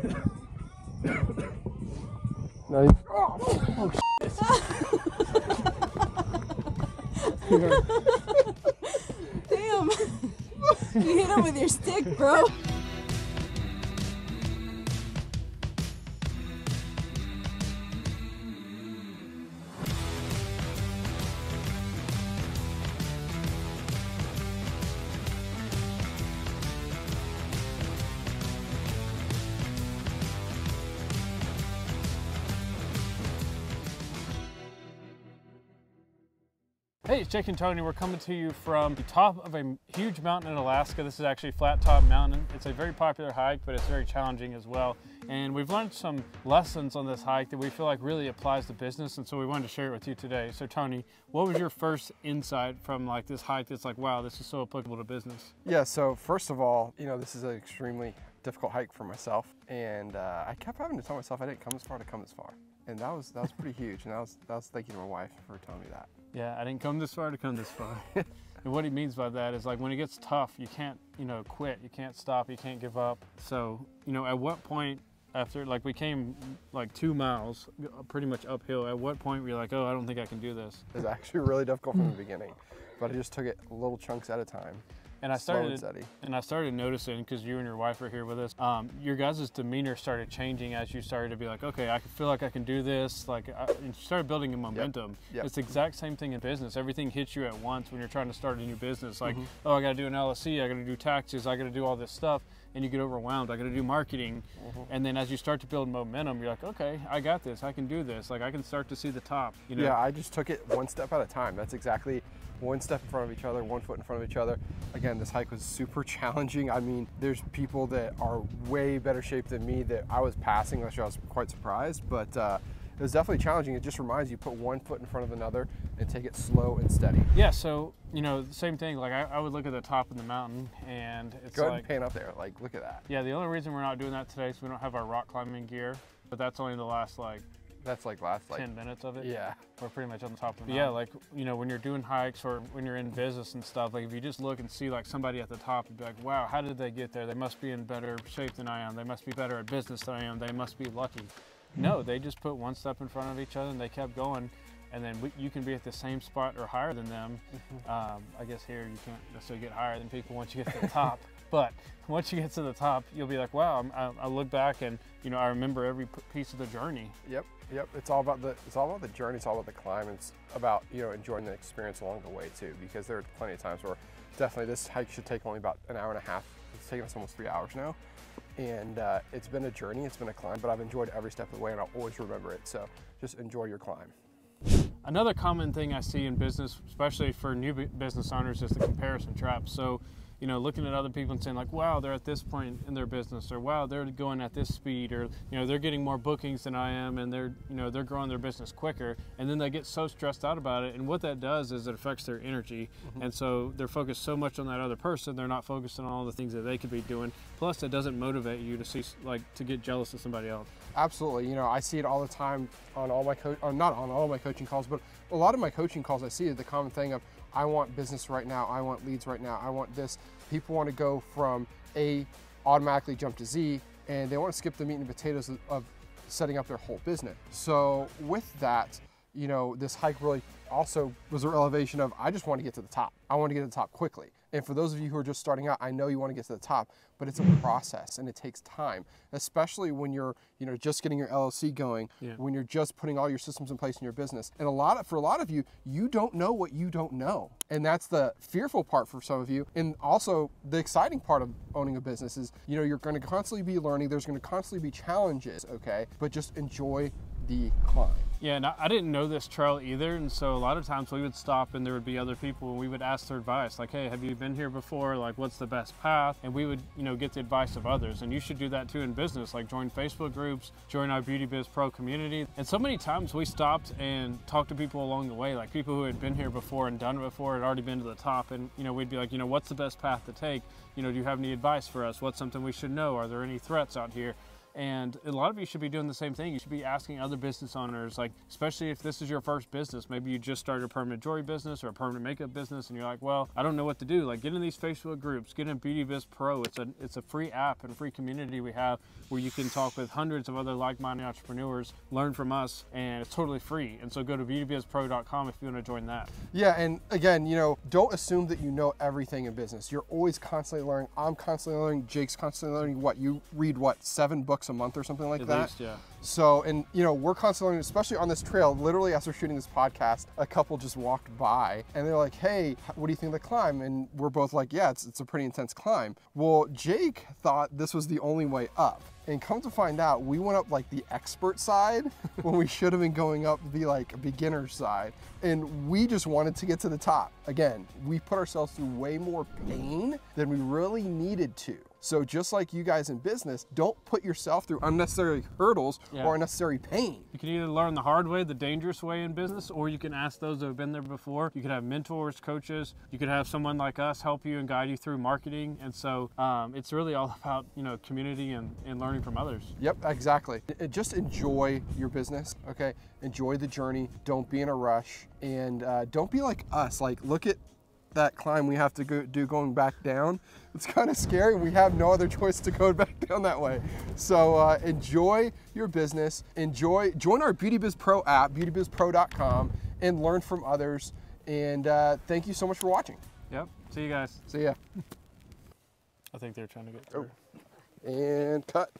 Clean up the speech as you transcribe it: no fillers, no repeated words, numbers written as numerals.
No, oh shit. Damn. You hit him with your stick, bro. Hey, it's Jake and Tony. We're coming to you from the top of a huge mountain in Alaska. This is actually Flat Top Mountain. It's a very popular hike, but it's very challenging as well. And we've learned some lessons on this hike that we feel like really applies to business, and so we wanted to share it with you today. So Tony, what was your first insight from like this hike that's like, wow, this is so applicable to business? Yeah, so first of all, this is an extremely difficult hike for myself. And I kept having to tell myself I didn't come as far to come this far. And that was pretty huge. And I was thanking my wife for telling me that. Yeah, I didn't come this far to come this far. And what he means by that is like when it gets tough, you can't, quit. You can't stop. You can't give up. So, at what point after, like we came like 2 miles, pretty much uphill, at what point were you like, oh, I don't think I can do this? It was actually really difficult from the beginning, but I just took it little chunks at a time. And I started noticing, because you and your wife are here with us, your guys' demeanor started changing as you started to be like, okay, I feel like I can do this. Like, and you started building a momentum. Yep. It's the exact same thing in business. Everything hits you at once when you're trying to start a new business. Like, oh, I got to do an LLC, I got to do taxes, I got to do all this stuff. And you get overwhelmed. I got to do marketing. And then as you start to build momentum, you're like, okay, I got this. I can do this. Like, I can start to see the top. Yeah, I just took it one step at a time. That's exactly one step in front of each other, 1 foot in front of each other. Again, this hike was super challenging. I mean, there's people that are way better shape than me that I was passing, which I was quite surprised, but it was definitely challenging. It just reminds you, put 1 foot in front of another and take it slow and steady. Yeah, so, same thing. Like, I would look at the top of the mountain and it's Go ahead and pan up there. Like, look at that. Yeah, the only reason we're not doing that today is we don't have our rock climbing gear, but that's only the last, that's like last 10 minutes of it. Yeah. We're pretty much on the top of the mountain. Yeah, like, when you're doing hikes or when you're in business and stuff, like if you just look and see like somebody at the top and be like, wow, how did they get there? They must be in better shape than I am. They must be better at business than I am. They must be lucky. No, they just put one step in front of each other and they kept going. And then you can be at the same spot or higher than them. I guess here you can't necessarily get higher than people once you get to the top. But once you get to the top, you'll be like, wow, I look back and, I remember every piece of the journey. Yep. It's all about the journey. It's all about the climb. It's about, enjoying the experience along the way too, because there are plenty of times where definitely this hike should take only about an hour and a half. It's taken us almost 3 hours now. And it's been a journey, it's been a climb, but I've enjoyed every step of the way and I'll always remember it. So just enjoy your climb. Another common thing I see in business, especially for new business owners, is the comparison trap. So, looking at other people and saying like, wow, they're at this point in their business, or wow, they're going at this speed, or, they're getting more bookings than I am, and they're growing their business quicker. And then they get so stressed out about it. And what that does is it affects their energy. And so they're focused so much on that other person, they're not focused on all the things that they could be doing. Plus, it doesn't motivate you to see, to get jealous of somebody else. Absolutely. I see it all the time on all my not on all my coaching calls, but a lot of my coaching calls I see the common thing of, I want business right now, I want leads right now, I want this. People want to go from A, automatically jump to Z, and they want to skip the meat and potatoes of setting up their whole business. So with that, this hike really also was a elevation of, I just want to get to the top. I want to get to the top quickly. And for those of you who are just starting out, I know you want to get to the top, but it's a process and it takes time, especially when you're, just getting your LLC going, when you're just putting all your systems in place in your business. And for a lot of you, you don't know what you don't know. And that's the fearful part for some of you. And also the exciting part of owning a business is, you're going to constantly be learning. There's going to constantly be challenges, okay? But just enjoy the climb. Yeah, and I didn't know this trail either, and so a lot of times we would stop and there would be other people and we would ask their advice, like, hey, have you been here before? Like, what's the best path? And we would, get the advice of others. And you should do that too in business, like join Facebook groups, join our Beauty Biz Pro community. And so many times we stopped and talked to people along the way, like people who had been here before and done it before, had already been to the top, and we'd be like, what's the best path to take? Do you have any advice for us? What's something we should know? Are there any threats out here? And a lot of you should be doing the same thing. You should be asking other business owners, like, especially if this is your first business, maybe you just started a permanent jewelry business or a permanent makeup business, and you're like, well, I don't know what to do. Like, get in these Facebook groups, get in Beauty Biz Pro. It's a free app and free community we have where you can talk with hundreds of other like-minded entrepreneurs, learn from us, and it's totally free. And so go to beautybizpro.com if you want to join that. Yeah, and again, you know, don't assume that you know everything in business. You're always constantly learning. I'm constantly learning. Jake's constantly learning. What, you read, what, 7 books a month or something like that? At least, yeah. So, and you know, we're constantly learning, especially on this trail. Literally, as we're shooting this podcast, a couple just walked by and they're like, hey, what do you think of the climb? And we're both like, yeah, it's a pretty intense climb. Well, Jake thought this was the only way up. And come to find out, we went up like the expert side when we should have been going up the like beginner side. And we just wanted to get to the top. Again, we put ourselves through way more pain than we really needed to. So just like you guys in business, don't put yourself through unnecessary hurdles or unnecessary pain. You can either learn the hard way, the dangerous way in business, or you can ask those that have been there before. You could have mentors, coaches. You could have someone like us help you and guide you through marketing. And so it's really all about, you know, community and learning from others. Yep, exactly. Just enjoy your business, okay? Enjoy the journey. Don't be in a rush. And don't be like us. Like, look at that climb we have to do going back down. It's kind of scary. We have no other choice to go back down that way. So enjoy your business. Join our Beauty Biz Pro app, beautybizpro.com, and learn from others. And thank you so much for watching. Yep. See you guys. See ya. I think they're trying to get through. And cut.